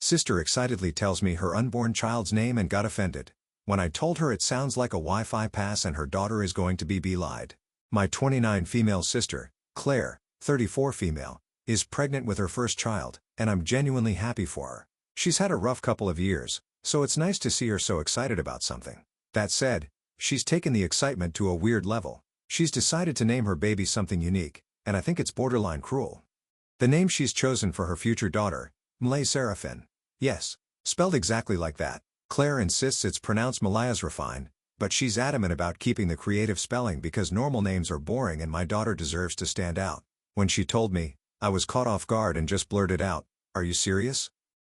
Sister excitedly tells me her unborn child's name and got offended when I told her it sounds like a Wi-Fi pass and her daughter is going to be belied. My 29 female sister, Claire, 34 female, is pregnant with her first child, and I'm genuinely happy for her. She's had a rough couple of years, so it's nice to see her so excited about something. That said, she's taken the excitement to a weird level. She's decided to name her baby something unique, and I think it's borderline cruel. The name she's chosen for her future daughter, Malay Seraphin. Yes, spelled exactly like that. Claire insists it's pronounced Malayas Refine, but she's adamant about keeping the creative spelling because normal names are boring and my daughter deserves to stand out. When she told me, I was caught off guard and just blurted out, "Are you serious?"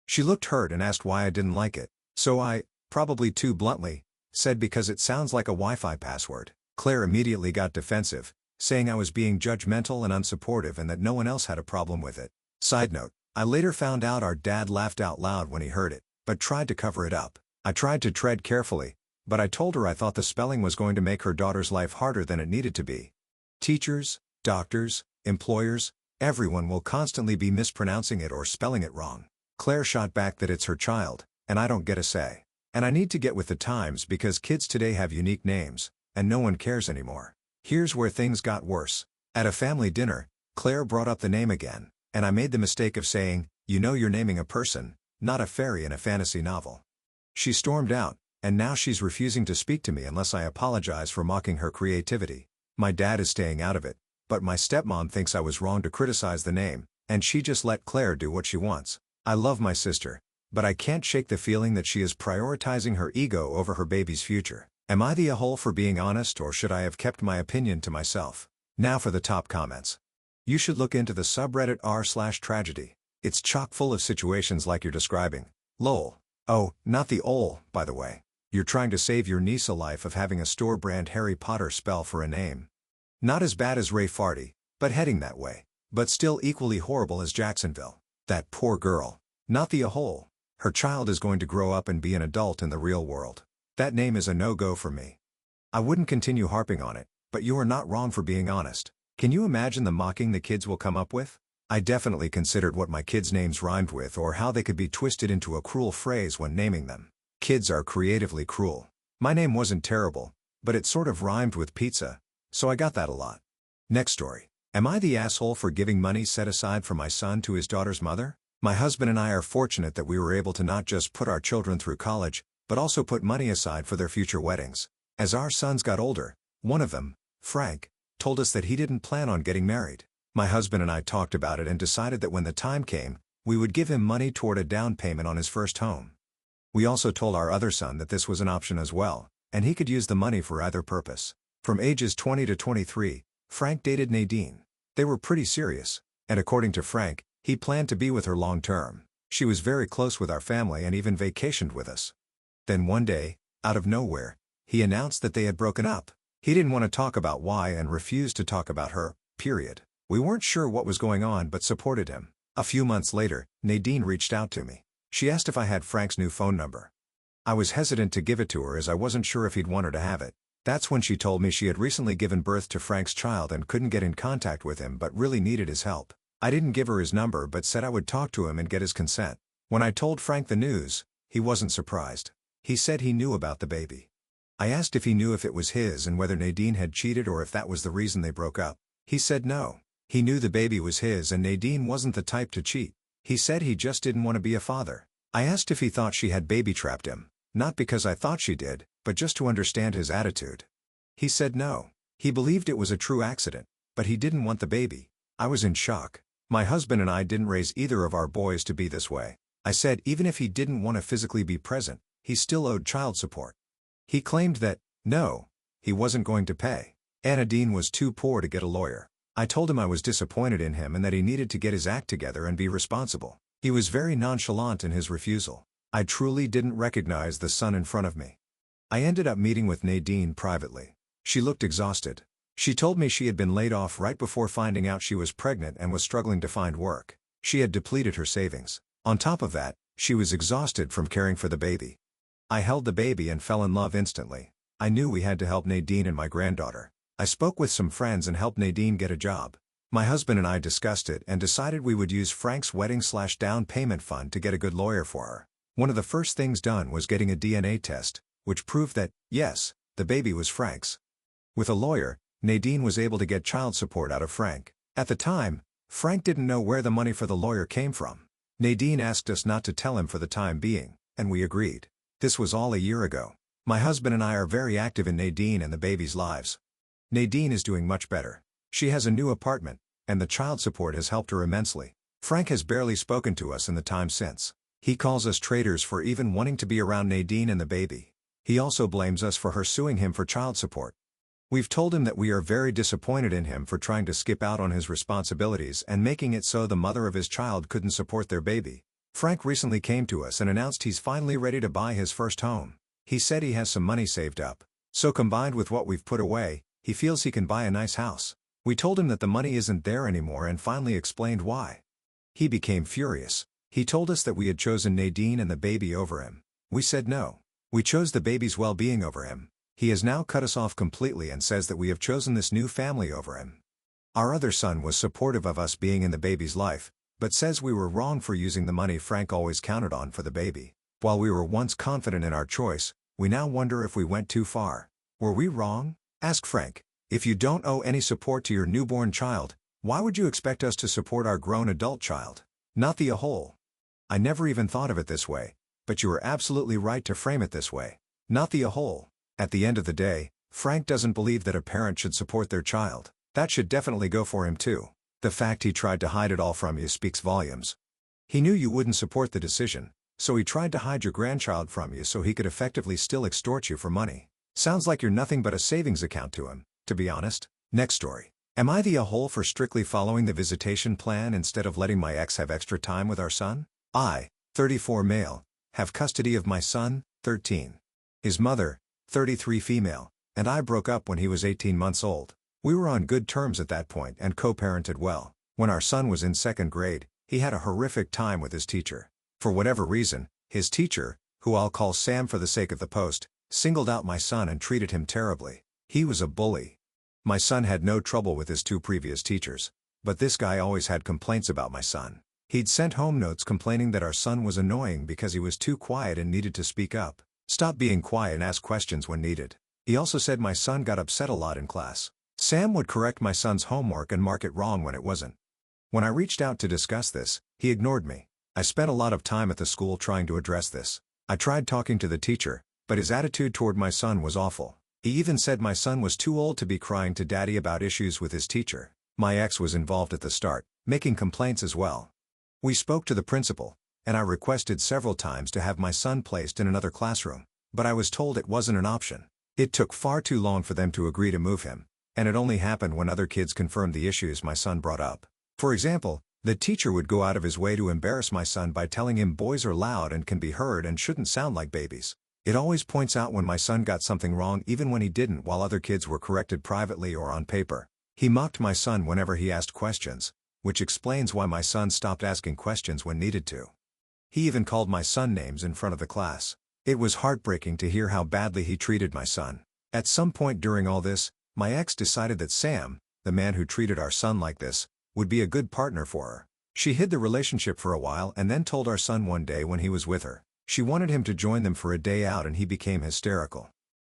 She looked hurt and asked why I didn't like it, so I, probably too bluntly, said because it sounds like a Wi-Fi password. Claire immediately got defensive, saying I was being judgmental and unsupportive and that no one else had a problem with it. Side note, I later found out our dad laughed out loud when he heard it, but tried to cover it up. I tried to tread carefully, but I told her I thought the spelling was going to make her daughter's life harder than it needed to be. Teachers, doctors, employers, everyone will constantly be mispronouncing it or spelling it wrong. Claire shot back that it's her child, and I don't get a say. And I need to get with the times because kids today have unique names, and no one cares anymore. Here's where things got worse. At a family dinner, Claire brought up the name again, and I made the mistake of saying, "You know you're naming a person, not a fairy in a fantasy novel." She stormed out, and now she's refusing to speak to me unless I apologize for mocking her creativity. My dad is staying out of it, but my stepmom thinks I was wrong to criticize the name, and she just let Claire do what she wants. I love my sister, but I can't shake the feeling that she is prioritizing her ego over her baby's future. Am I the a-hole for being honest, or should I have kept my opinion to myself? Now for the top comments. You should look into the subreddit r/tragedy. It's chock full of situations like you're describing. Lol. Oh, not the ol, by the way. You're trying to save your niece a life of having a store-brand Harry Potter spell for a name. Not as bad as Ray Farty, but heading that way. But still equally horrible as Jacksonville. That poor girl. Not the a-hole. Her child is going to grow up and be an adult in the real world. That name is a no-go for me. I wouldn't continue harping on it, but you are not wrong for being honest. Can you imagine the mocking the kids will come up with? I definitely considered what my kids' names rhymed with or how they could be twisted into a cruel phrase when naming them. Kids are creatively cruel. My name wasn't terrible, but it sort of rhymed with pizza, so I got that a lot. Next story. Am I the asshole for giving money set aside for my son to his daughter's mother? My husband and I are fortunate that we were able to not just put our children through college, but also put money aside for their future weddings. As our sons got older, one of them, Frank, told us that he didn't plan on getting married. My husband and I talked about it and decided that when the time came, we would give him money toward a down payment on his first home. We also told our other son that this was an option as well, and he could use the money for either purpose. From ages 20 to 23, Frank dated Nadine. They were pretty serious, and according to Frank, he planned to be with her long term. She was very close with our family and even vacationed with us. Then one day, out of nowhere, he announced that they had broken up. He didn't want to talk about why and refused to talk about her, period. We weren't sure what was going on but supported him. A few months later, Nadine reached out to me. She asked if I had Frank's new phone number. I was hesitant to give it to her as I wasn't sure if he'd want her to have it. That's when she told me she had recently given birth to Frank's child and couldn't get in contact with him but really needed his help. I didn't give her his number but said I would talk to him and get his consent. When I told Frank the news, he wasn't surprised. He said he knew about the baby. I asked if he knew if it was his and whether Nadine had cheated or if that was the reason they broke up. He said no. He knew the baby was his and Nadine wasn't the type to cheat. He said he just didn't want to be a father. I asked if he thought she had baby-trapped him, not because I thought she did, but just to understand his attitude. He said no. He believed it was a true accident, but he didn't want the baby. I was in shock. My husband and I didn't raise either of our boys to be this way. I said even if he didn't want to physically be present, he still owed child support. He claimed that, no, he wasn't going to pay. Nadine was too poor to get a lawyer. I told him I was disappointed in him and that he needed to get his act together and be responsible. He was very nonchalant in his refusal. I truly didn't recognize the son in front of me. I ended up meeting with Nadine privately. She looked exhausted. She told me she had been laid off right before finding out she was pregnant and was struggling to find work. She had depleted her savings. On top of that, she was exhausted from caring for the baby. I held the baby and fell in love instantly. I knew we had to help Nadine and my granddaughter. I spoke with some friends and helped Nadine get a job. My husband and I discussed it and decided we would use Frank's wedding/down payment fund to get a good lawyer for her. One of the first things done was getting a DNA test, which proved that, yes, the baby was Frank's. With a lawyer, Nadine was able to get child support out of Frank. At the time, Frank didn't know where the money for the lawyer came from. Nadine asked us not to tell him for the time being, and we agreed. This was all a year ago. My husband and I are very active in Nadine and the baby's lives. Nadine is doing much better. She has a new apartment, and the child support has helped her immensely. Frank has barely spoken to us in the time since. He calls us traitors for even wanting to be around Nadine and the baby. He also blames us for her suing him for child support. We've told him that we are very disappointed in him for trying to skip out on his responsibilities and making it so the mother of his child couldn't support their baby. Frank recently came to us and announced he's finally ready to buy his first home. He said he has some money saved up. So combined with what we've put away, he feels he can buy a nice house. We told him that the money isn't there anymore and finally explained why. He became furious. He told us that we had chosen Nadine and the baby over him. We said no. We chose the baby's well-being over him. He has now cut us off completely and says that we have chosen this new family over him. Our other son was supportive of us being in the baby's life, but says we were wrong for using the money Frank always counted on for the baby. While we were once confident in our choice, we now wonder if we went too far. Were we wrong? Ask Frank. If you don't owe any support to your newborn child, why would you expect us to support our grown adult child? Not the whole. I never even thought of it this way, but you are absolutely right to frame it this way. Not the whole. At the end of the day, Frank doesn't believe that a parent should support their child. That should definitely go for him too. The fact he tried to hide it all from you speaks volumes. He knew you wouldn't support the decision, so he tried to hide your grandchild from you so he could effectively still extort you for money. Sounds like you're nothing but a savings account to him, to be honest. Next story. Am I the a-hole for strictly following the visitation plan instead of letting my ex have extra time with our son? I, 34 male, have custody of my son, 13. His mother, 33 female, and I broke up when he was 18 months old. We were on good terms at that point and co-parented well. When our son was in second grade, he had a horrific time with his teacher. For whatever reason, his teacher, who I'll call Sam for the sake of the post, singled out my son and treated him terribly. He was a bully. My son had no trouble with his two previous teachers, but this guy always had complaints about my son. He'd sent home notes complaining that our son was annoying because he was too quiet and needed to speak up. Stop being quiet and ask questions when needed. He also said my son got upset a lot in class. Sam would correct my son's homework and mark it wrong when it wasn't. When I reached out to discuss this, he ignored me. I spent a lot of time at the school trying to address this. I tried talking to the teacher, but his attitude toward my son was awful. He even said my son was too old to be crying to daddy about issues with his teacher. My ex was involved at the start, making complaints as well. We spoke to the principal, and I requested several times to have my son placed in another classroom, but I was told it wasn't an option. It took far too long for them to agree to move him, and it only happened when other kids confirmed the issues my son brought up. For example, the teacher would go out of his way to embarrass my son by telling him boys are loud and can be heard and shouldn't sound like babies. It always points out when my son got something wrong even when he didn't, while other kids were corrected privately or on paper. He mocked my son whenever he asked questions, which explains why my son stopped asking questions when needed to. He even called my son names in front of the class. It was heartbreaking to hear how badly he treated my son. At some point during all this, my ex decided that Sam, the man who treated our son like this, would be a good partner for her. She hid the relationship for a while and then told our son one day when he was with her. She wanted him to join them for a day out and he became hysterical.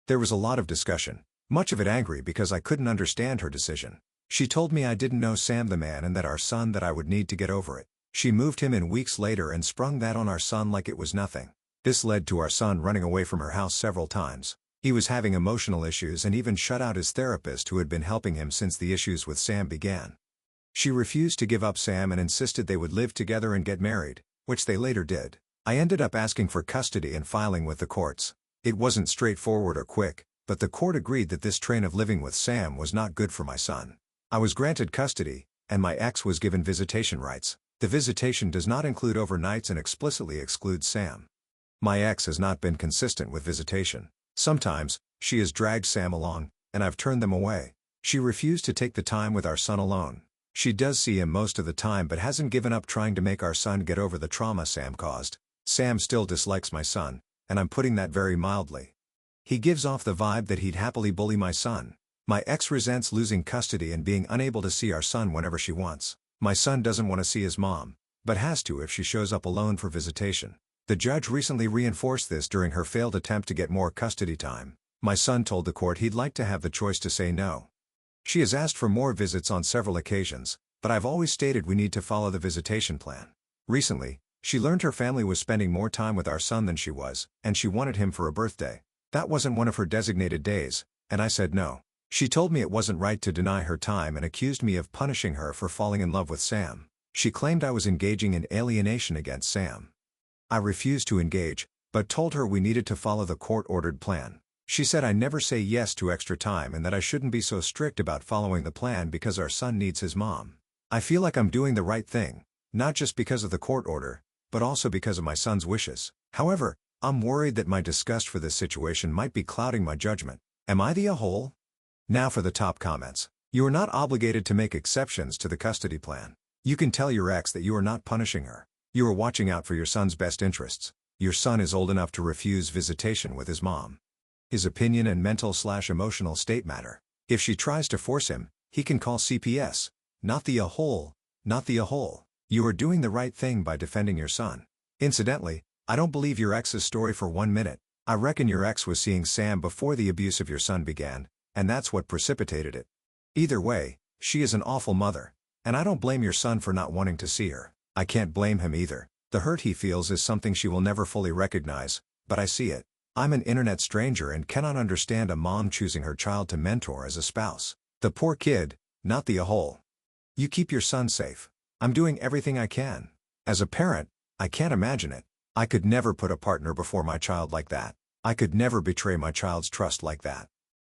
There was a lot of discussion, much of it angry because I couldn't understand her decision. She told me I didn't know Sam the man and that our son that I would need to get over it. She moved him in weeks later and sprung that on our son like it was nothing. This led to our son running away from her house several times. He was having emotional issues and even shut out his therapist who had been helping him since the issues with Sam began. She refused to give up Sam and insisted they would live together and get married, which they later did. I ended up asking for custody and filing with the courts. It wasn't straightforward or quick, but the court agreed that this train of living with Sam was not good for my son. I was granted custody, and my ex was given visitation rights. The visitation does not include overnights and explicitly excludes Sam. My ex has not been consistent with visitation. Sometimes, she has dragged Sam along, and I've turned them away. She refused to take the time with our son alone. She does see him most of the time but hasn't given up trying to make our son get over the trauma Sam caused. Sam still dislikes my son, and I'm putting that very mildly. He gives off the vibe that he'd happily bully my son. My ex resents losing custody and being unable to see our son whenever she wants. My son doesn't want to see his mom, but has to if she shows up alone for visitation. The judge recently reinforced this during her failed attempt to get more custody time. My son told the court he'd like to have the choice to say no. She has asked for more visits on several occasions, but I've always stated we need to follow the visitation plan. Recently, she learned her family was spending more time with our son than she was, and she wanted him for a birthday. That wasn't one of her designated days, and I said no. She told me it wasn't right to deny her time and accused me of punishing her for falling in love with Sam. She claimed I was engaging in alienation against Sam. I refused to engage, but told her we needed to follow the court-ordered plan. She said I never say yes to extra time and that I shouldn't be so strict about following the plan because our son needs his mom. I feel like I'm doing the right thing, not just because of the court order, but also because of my son's wishes. However, I'm worried that my disgust for this situation might be clouding my judgment. Am I the a-hole? Now for the top comments. You are not obligated to make exceptions to the custody plan. You can tell your ex that you are not punishing her. You are watching out for your son's best interests. Your son is old enough to refuse visitation with his mom. His opinion and mental/emotional state matter. If she tries to force him, he can call CPS. Not the a-hole, not the a-hole. You are doing the right thing by defending your son. Incidentally, I don't believe your ex's story for 1 minute. I reckon your ex was seeing Sam before the abuse of your son began, and that's what precipitated it. Either way, she is an awful mother, and I don't blame your son for not wanting to see her. I can't blame him either. The hurt he feels is something she will never fully recognize, but I see it. I'm an internet stranger and cannot understand a mom choosing her child to mentor as a spouse. The poor kid, not the a-hole. You keep your son safe. I'm doing everything I can. As a parent, I can't imagine it. I could never put a partner before my child like that. I could never betray my child's trust like that.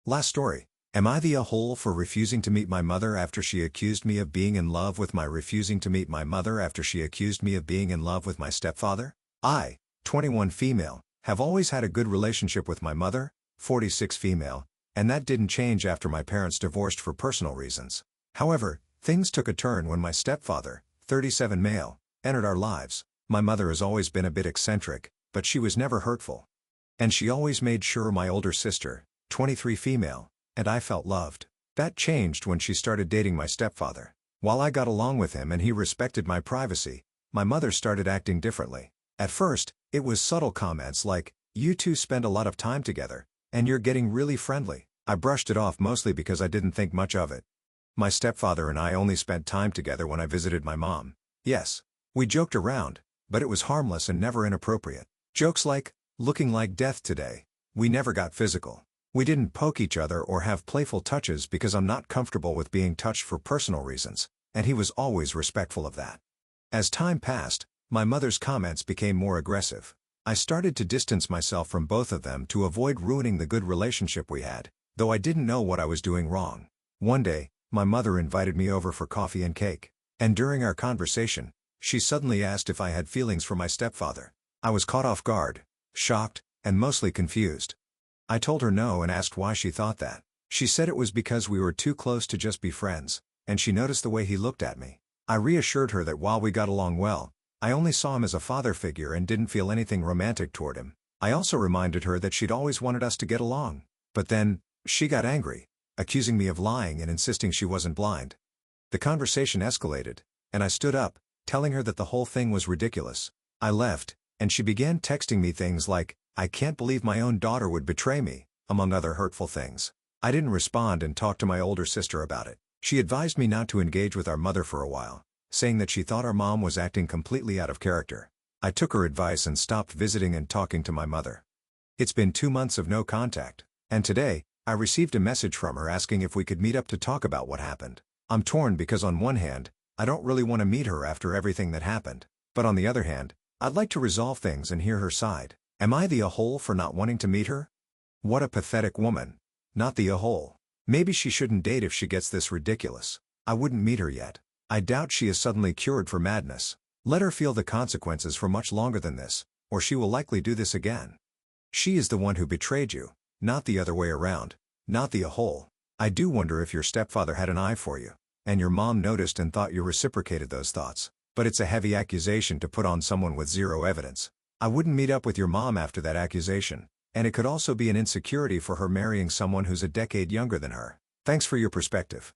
Last story. Am I the a-hole for refusing to meet my mother after she accused me of being in love with my stepfather? I, 21 female, have always had a good relationship with my mother, 46 female, and that didn't change after my parents divorced for personal reasons. However, things took a turn when my stepfather, 37 male, entered our lives. My mother has always been a bit eccentric, but she was never hurtful. And she always made sure my older sister, 23 female, and I felt loved. That changed when she started dating my stepfather. While I got along with him and he respected my privacy, my mother started acting differently. At first, it was subtle comments like, "You two spend a lot of time together, and you're getting really friendly." I brushed it off mostly because I didn't think much of it. My stepfather and I only spent time together when I visited my mom. Yes, we joked around, but it was harmless and never inappropriate. Jokes like, "Looking like death today." We never got physical. We didn't poke each other or have playful touches because I'm not comfortable with being touched for personal reasons, and he was always respectful of that. As time passed, my mother's comments became more aggressive. I started to distance myself from both of them to avoid ruining the good relationship we had, though I didn't know what I was doing wrong. One day, my mother invited me over for coffee and cake, and during our conversation, she suddenly asked if I had feelings for my stepfather. I was caught off guard, shocked, and mostly confused. I told her no and asked why she thought that. She said it was because we were too close to just be friends, and she noticed the way he looked at me. I reassured her that while we got along well, I only saw him as a father figure and didn't feel anything romantic toward him. I also reminded her that she'd always wanted us to get along. But then, she got angry, accusing me of lying and insisting she wasn't blind. The conversation escalated, and I stood up, telling her that the whole thing was ridiculous. I left, and she began texting me things like, "I can't believe my own daughter would betray me," among other hurtful things. I didn't respond and talked to my older sister about it. She advised me not to engage with our mother for a while, saying that she thought our mom was acting completely out of character. I took her advice and stopped visiting and talking to my mother. It's been 2 months of no contact, and today, I received a message from her asking if we could meet up to talk about what happened. I'm torn because on one hand, I don't really want to meet her after everything that happened, but on the other hand, I'd like to resolve things and hear her side. Am I the a-hole for not wanting to meet her? What a pathetic woman. Not the a-hole. Maybe she shouldn't date if she gets this ridiculous. I wouldn't meet her yet. I doubt she is suddenly cured for madness. Let her feel the consequences for much longer than this, or she will likely do this again. She is the one who betrayed you, not the other way around. Not the a-hole. I do wonder if your stepfather had an eye for you, and your mom noticed and thought you reciprocated those thoughts. But it's a heavy accusation to put on someone with zero evidence. I wouldn't meet up with your mom after that accusation, and it could also be an insecurity for her marrying someone who's a decade younger than her. Thanks for your perspective.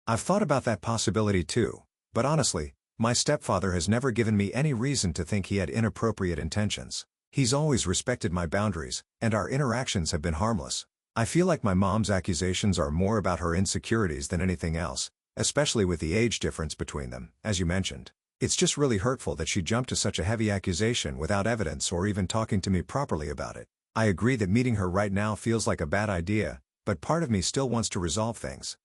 I've thought about that possibility too, but honestly, my stepfather has never given me any reason to think he had inappropriate intentions. He's always respected my boundaries, and our interactions have been harmless. I feel like my mom's accusations are more about her insecurities than anything else, especially with the age difference between them, as you mentioned. It's just really hurtful that she jumped to such a heavy accusation without evidence or even talking to me properly about it. I agree that meeting her right now feels like a bad idea, but part of me still wants to resolve things.